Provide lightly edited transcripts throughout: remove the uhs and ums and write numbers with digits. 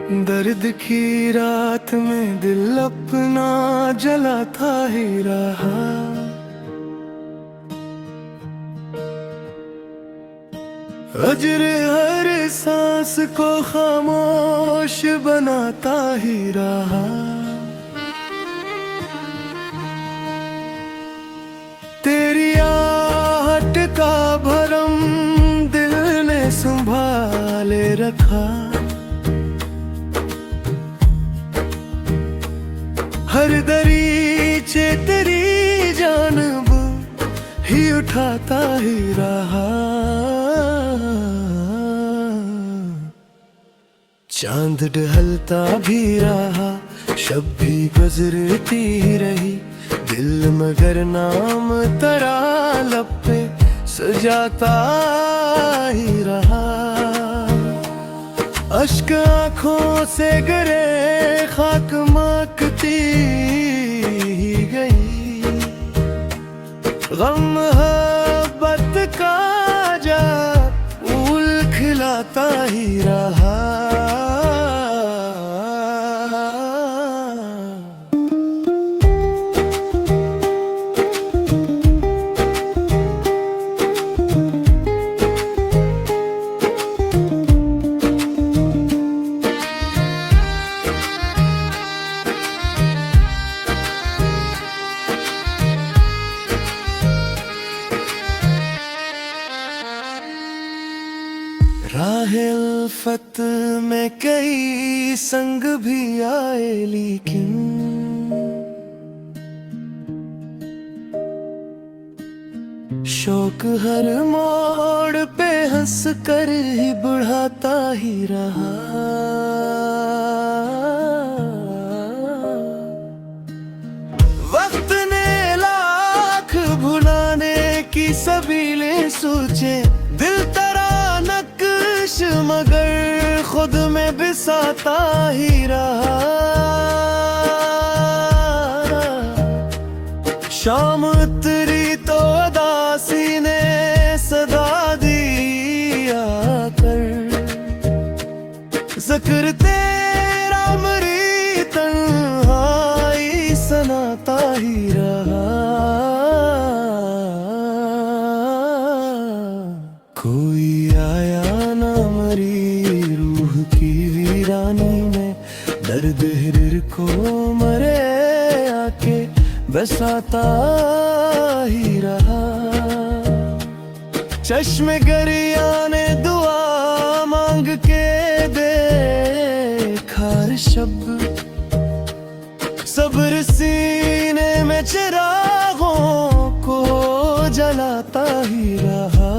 दर्द की रात में दिल अपना जलाता ही रहा। अजर हर सांस को खामोश बनाता ही रहा। तेरी आहट का भरम दिल ने संभाले रखा। हर दरीचे तेरी जानब ही उठाता ही रहा। चांद ढलता भी रहा, शब भी गुजरती रही, दिल मगर नाम तेरा लब पे सजाता ही रहा। अश्क आँखों से गिरे खाक महकती ही गई। गम मोहब्बत का जा फूल खिलाता ही रहा। राहे उल्फत में कई संग भी आए, लेकिन शौक हर मोड़ पे हंस कर ही बढ़ाता ही रहा। वक्त ने लाख भुलाने की सबीलें सोचे, दिल तेरा नक्श मगर खुद में बिसाता ही रहा। शाम उतरी तो उदासी ने सदा दिया कर, जिक्र तेरा मरी तन्हाई सुनाता ही रहा। कोई आया ना मरी रूह की वीरानी में, दर्द हिर को मरे आके बसाता ही रहा। चश्मे गरिया ने दुआ मांग के देखा शब, सब्र सीने में चिरागों को जलाता ही रहा।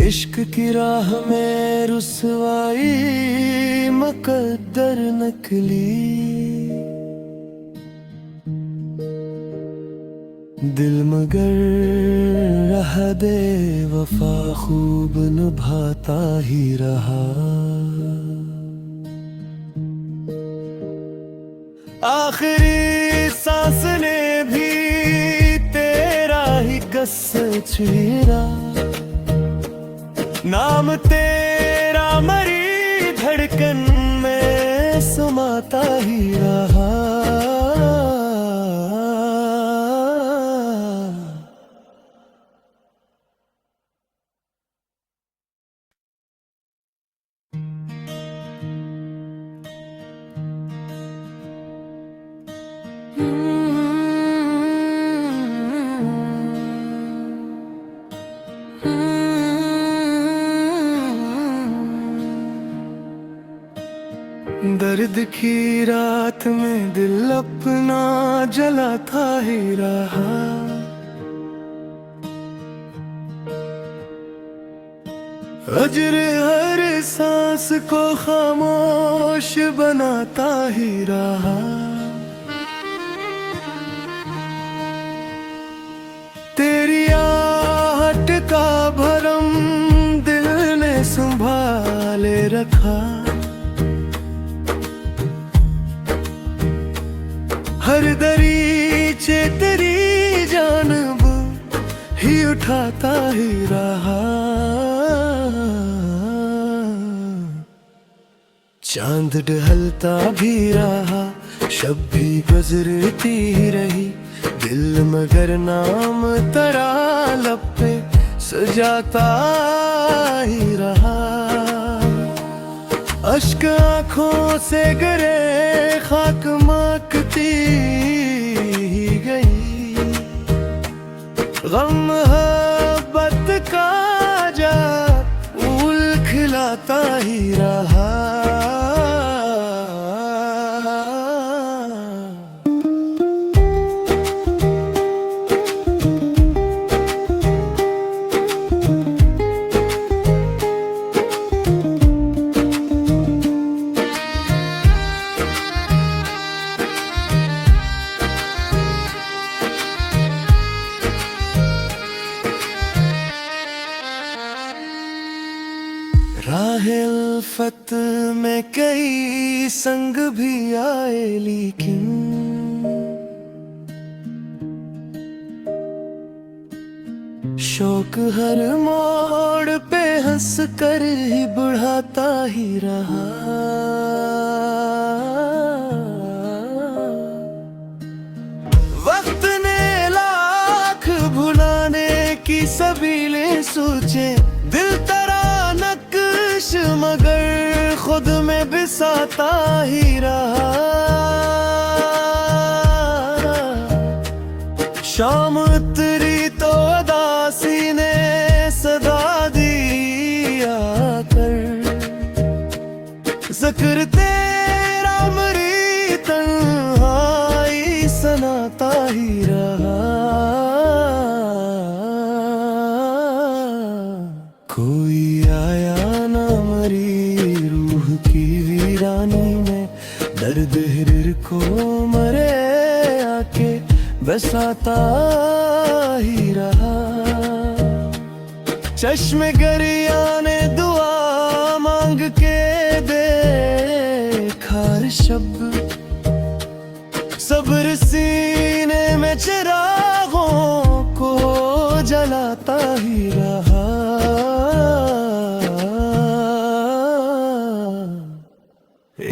इश्क की राह में रुसवाई मुकद्दर नकली, दिल मगर रह दे वफा खूब निभाता ही रहा। आखिरी सांस ने भी तेरा ही कस छेड़ा, नाम तेरा मरी धड़कन में समाता ही रहा। दर्द की रात में दिल अपना जलाता ही रहा। अजर हर सांस को खामोश बनाता ही रहा। तेरी आहट का भरम दिल ने संभाले रखा। हर दरीचे तेरी जानब ही उठाता ही रहा। चांद ढलता भी रहा, शब भी गुजरती रही, दिल मगर नाम तेरा लब पे सजाता ही रहा। अश्क आँखों से गिरे, खाक महकती ही गई, गम मोहब्बत का फूल खिलाता ही रहा। राहे उल्फत में कई संग भी आए, लेकिन शौक हर मोड़ पे हंस कर ही बढ़ाता ही रहा। वक्त ने लाख भुलाने की सबीलें सोचे, दिल तेरा नक्श मगर खुद में बिसाता ही रहा। शाम उतरी तो उदासी ने सदा दिया कर, जिक्र तेरा मरी तन्हाई सनाता ही रहा। कोई आया ना मरी रूह की वीरानी में, दर्द हिर को मरे आके बसाता ही रहा। चश्मे गरिया ने दुआ मांग के देखा शब, सब्र सीने में चिरागों को जलाता ही रहा।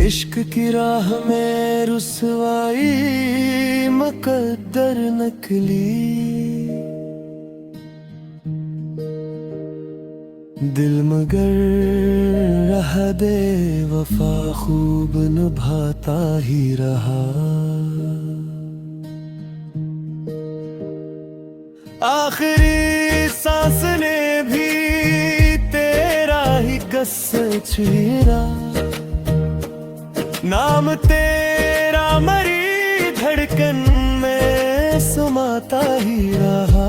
इश्क की राह में रुसवाई मुकद्दर नकली, दिल मगर रहा दे वफा खूब निभाता ही रहा। आखिरी सांस ने भी तेरा ही कस्सा छेड़ा, नाम तेरा मरी धड़कन में समाता ही रहा।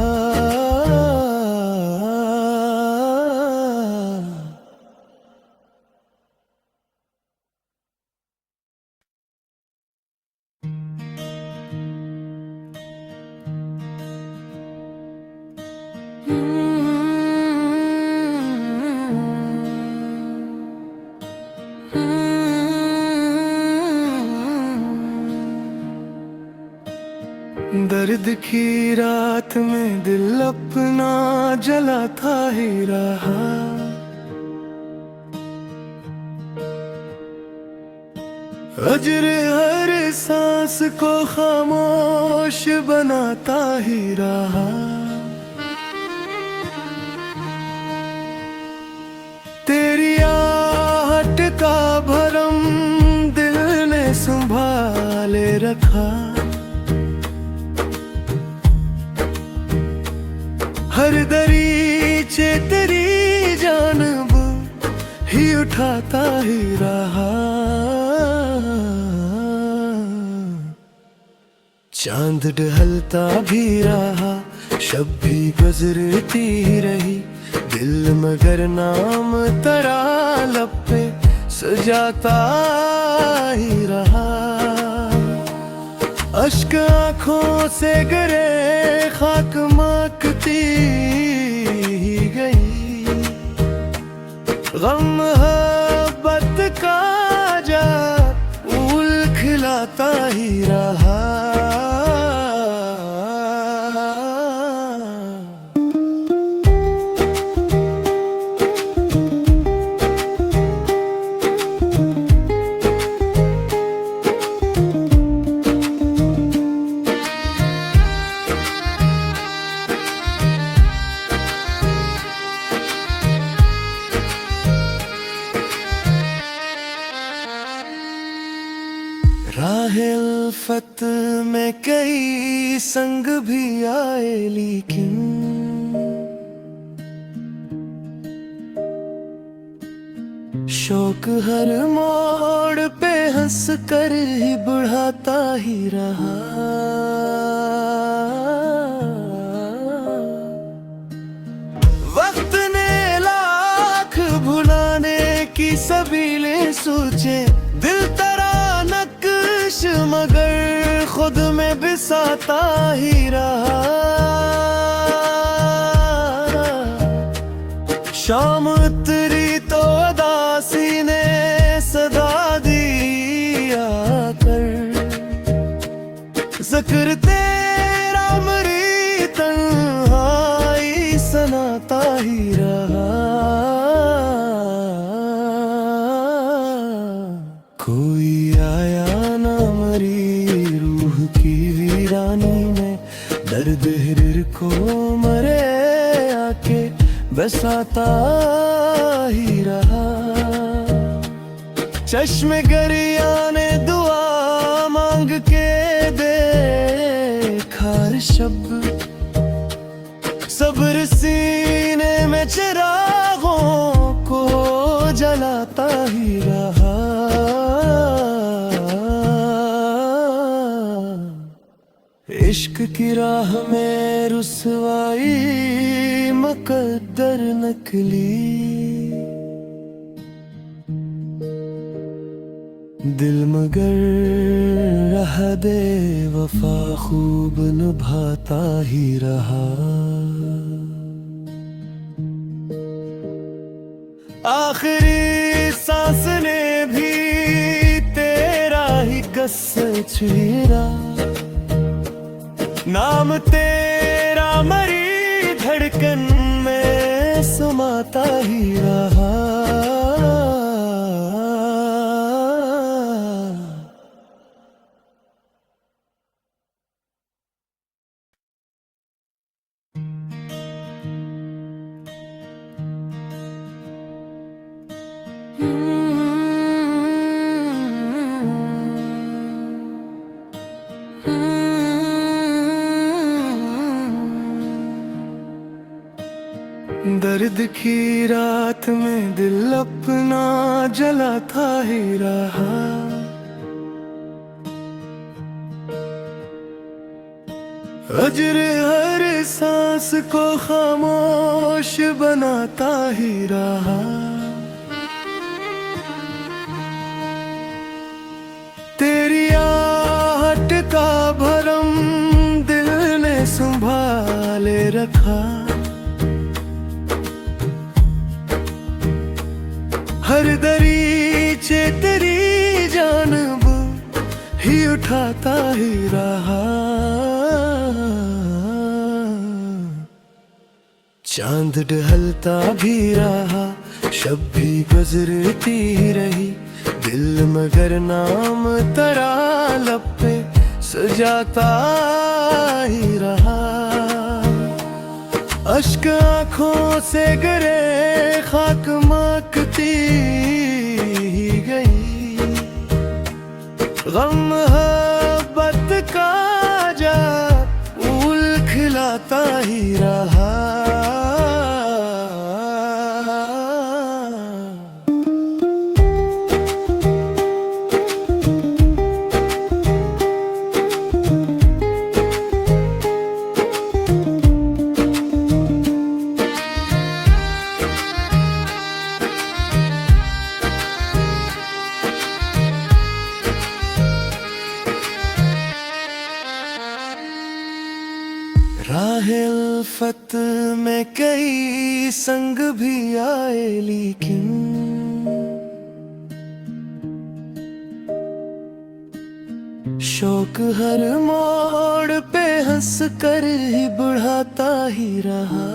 दर्द की रात में दिल अपना जलाता ही रहा। अजर हर सांस को खामोश बनाता ही रहा। तेरी आहट का भरम दिल ने संभाले रखा। हर दरीचे तेरी जानब ही उठाता ही रहा। चांद ढलता भी रहा, शब भी गुजरती रही, दिल मगर नाम तेरा लब पे सजाता ही रहा। अश्क आँखों से गिरे, खाक महकती ही गई, गम मोहब्बत का फूल खिलाता ही रहा। उल्फत में कई संग भी आए, लेकिन शौक हर मोड़ पे हंस कर ही बढ़ाता ही रहा। वक्त ने लाख भुलाने की सबीलें सोचे, दिल तरा नक्श मगर खुद में बिसाता ही रहा। शाम उतरी तो उदासी ने सदा दिया कर, जिक्र तेरा मरी तन्हाई सनाता ही रहा। कोई आया ना मरी रूह की वीरानी में, दर्द हिर को मरे आके बसाता ही रहा। चश्मे गरिया ने दुआ मांग के देखा शब्द, सब्र सीने में चिरागों को जलाता ही रहा। इश्क की राह में रुसवाई मुकद्दर नकली, दिल मगर रह दे वफा खूब निभाता ही रहा। आखिरी सांस ने भी तेरा ही कस्सा छीरा, नाम तेरा मरी धड़कन में समाता ही रहा। दर्द की रात में दिल अपना जलाता ही रहा। अजर हर सांस को खामोश बनाता ही रहा। तेरी आहट का भरम दिल ने संभाले रखा। हर दरीचे तेरी जानब ही उठाता ही रहा। चांद ढलता भी रहा, शब भी गुजरती रही, दिल मगर नाम तेरा लब पे सजाता ही रहा। अश्क आँखों से गिरे खाक महकती ही गई, गम मोहब्बत का जा फूल खिलाता ही रहा। राहे उल्फत में कई संग भी आए, लेकिन शौक हर मोड़ पे हंस कर ही बढ़ाता ही रहा।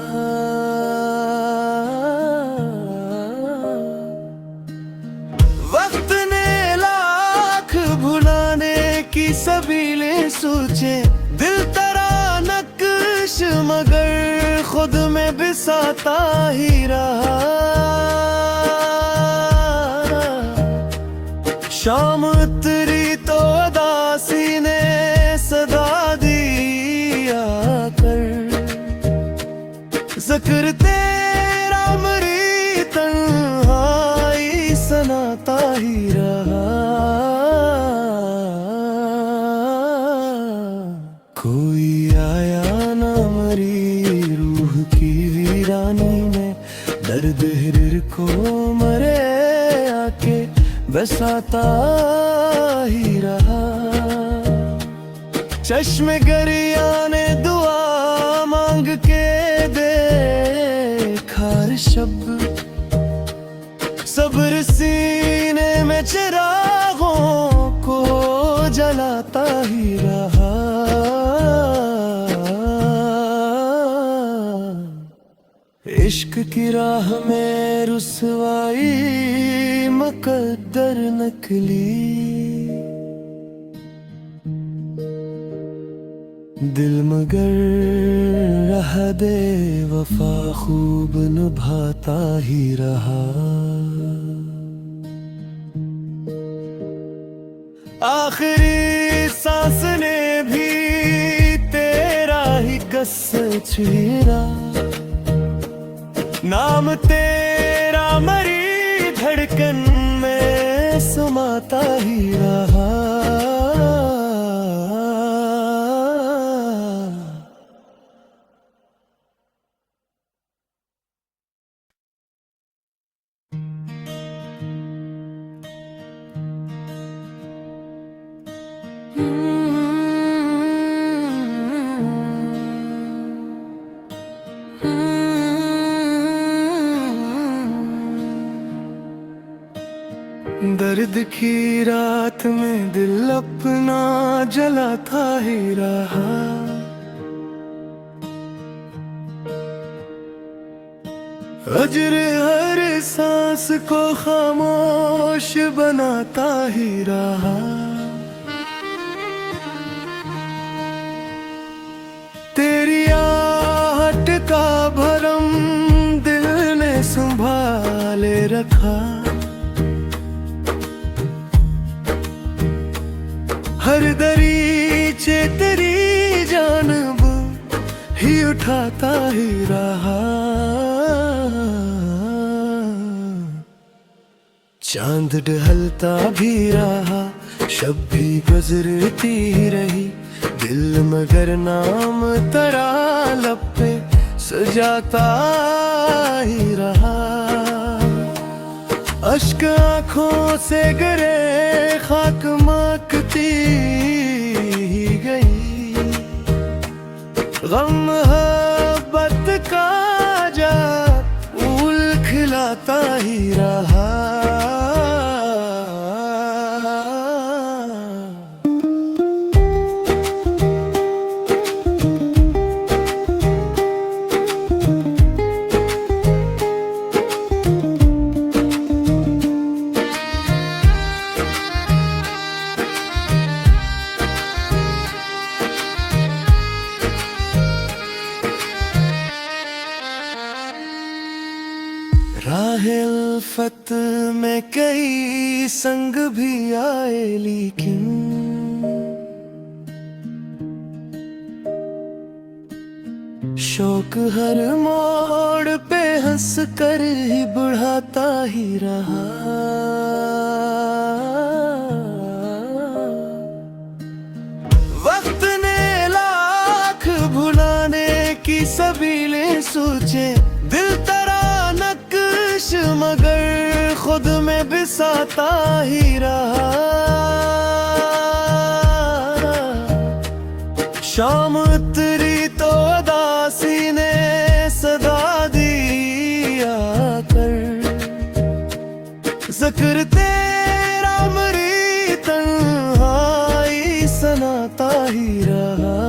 वक्त ने लाख भुलाने की सबीलें सोचे, दिल तरा नक्श मगर खुद में बिसाता ही रहा। शाम उतरी तो उदासी ने जिक्र तेरा मेरी तन्हाई सनाता ही रहा। कोई आया ना मरी रूह की वीरानी में, दर्द हिर को मरे आके बसाता ही रहा। चश्मे गरिया ने दुआ मांग के देखा शब्द, सब्र सीने में चिरागों को जलाता ही रहा। इश्क की राह में रुसवाई मुकद्दर नकली, दिल मगर रह दे वफा खूब निभाता ही रहा। आखिरी सांस ने भी तेरा ही कस छीना, नाम तेरा मरी धड़कन में समाता ही रहा। दर्द की रात में दिल अपना जलाता ही रहा। अजर हर सांस को खामोश बनाता ही रहा। तेरी आहट का भरम दिल ने संभाले रखा। हर दरीचे तेरी जानब ही उठाता ही रहा। चांद ढलता भी रहा, शब भी गुजरती रही, दिल मगर नाम तेरा लब पे सजाता ही रहा। अश्क आँखों से गिरे खाक महकती ही गई, गम मोहब्बत का जा फूल खिलाता ही रहा। राहे उल्फत में कई संग भी आए, लेकिन शौक हर मोड़ पे हंस कर ही बढ़ाता ही रहा। वक्त ने लाख भुलाने की सबीलें सोचे, दिल तेरा नक्श मगर खुद में बिसाता ही रहा। शाम उतरी तो अदासी ने सदा दिया कर, जिक्र तेरा मेरी तन्हाई सनाता ही रहा।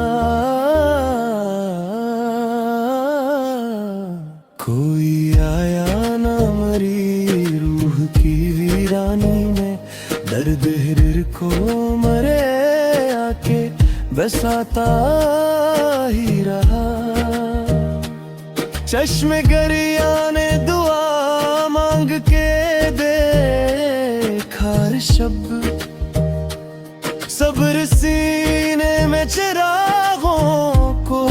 कोई आया ना मरी रूह की वीरानी में, दर्द हिर को मरे आके बसाता ही रहा। चश्मे गरिया ने दुआ मांग के देखा शब्द, सब्र सीने में चिरागों को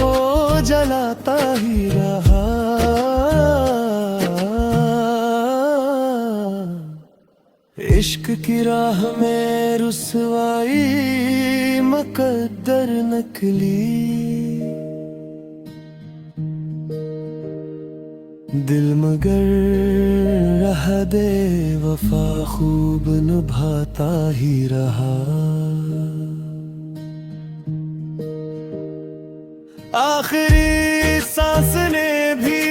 जलाता ही रहा। इश्क की राह में रुसवाई मुकद्दर नकली, दिल मगर रह दे वफा खूब निभाता ही रहा। आखिरी सांस ने भी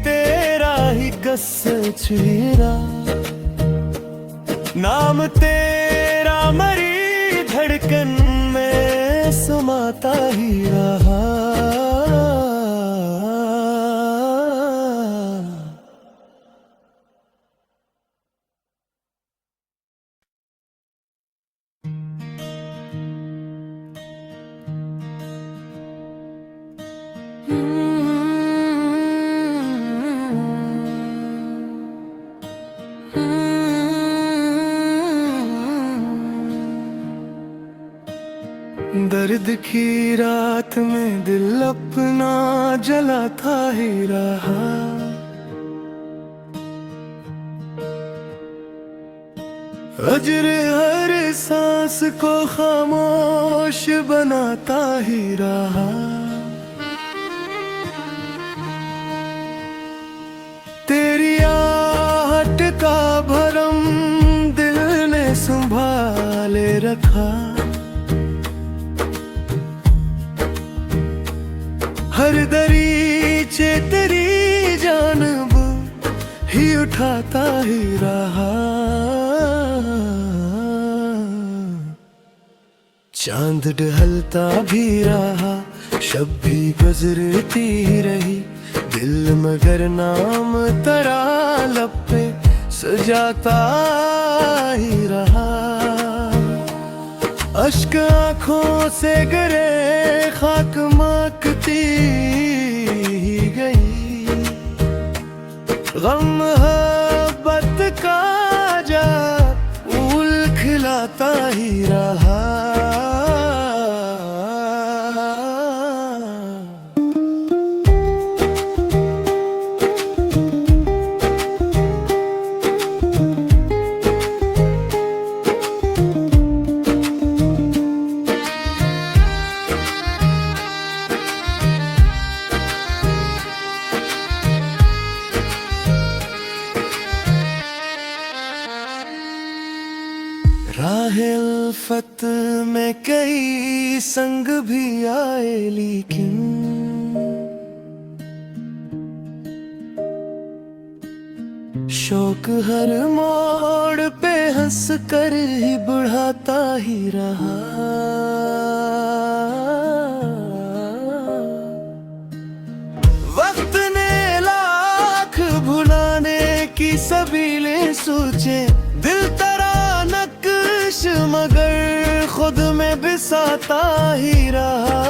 तेरा ही कस्सा छीरा, नाम तेरा मरी धड़कन में समाता ही रहा। दर्द की रात में दिल अपना जलाता ही रहा। अजर हर सांस को खामोश बनाता ही रहा। तेरी आहट का भरम दिल ने संभाले रखा। हर दरीचे तेरी जानब ही उठाता ही रहा। चांद ढलता भी रहा, शब भी गुजरती रही, दिल मगर नाम तेरा लब पे सजाता ही रहा। अश्क आँखों से गिरे खाक महकती ही गई, गम मोहब्बत का जा फूल खिलाता ही रहा। राहे उल्फत में कई संग भी आए, लेकिन शौक हर मोड़ पे हंस कर ही बढ़ाता ही रहा। वक्त ने लाख भुलाने की सबीलें सोचे, दिल तेरा नक्श मगर खुद में बिसाता ही रहा।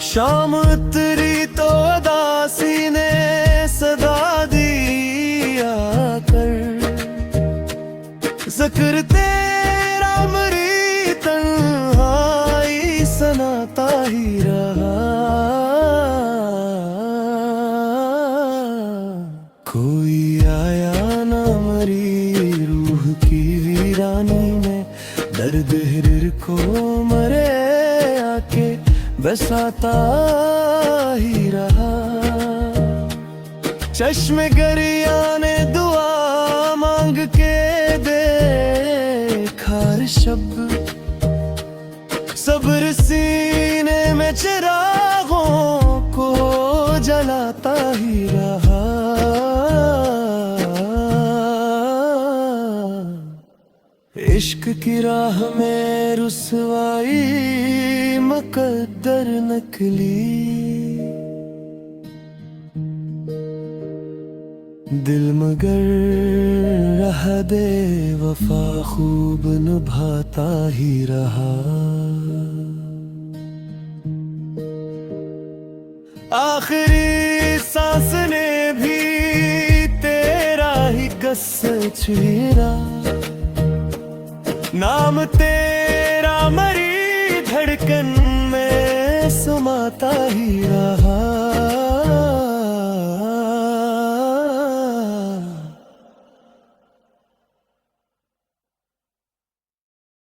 शाम उतरी तो उदासी ने सदा दिया कर, जिक्र तेरा मरी तन्हाई सनाता ही रहा। कोई आया ना मरी रूह की वीरानी में, दर्द हिर को मरे आके बसाता ही रहा। चश्मे गरिया ने दुआ मांग के देखा शब, सब्र सीने में चिरागों को जलाता ही रहा। इश्क की राह में रुसवाई मुकद्दर नकली, दिल मगर रह दे वफा खूब निभाता ही रहा। आखिरी सांस ने भी तेरा ही कस्सा छीरा, नाम तेरा मरी धड़कन में समाता ही रहा।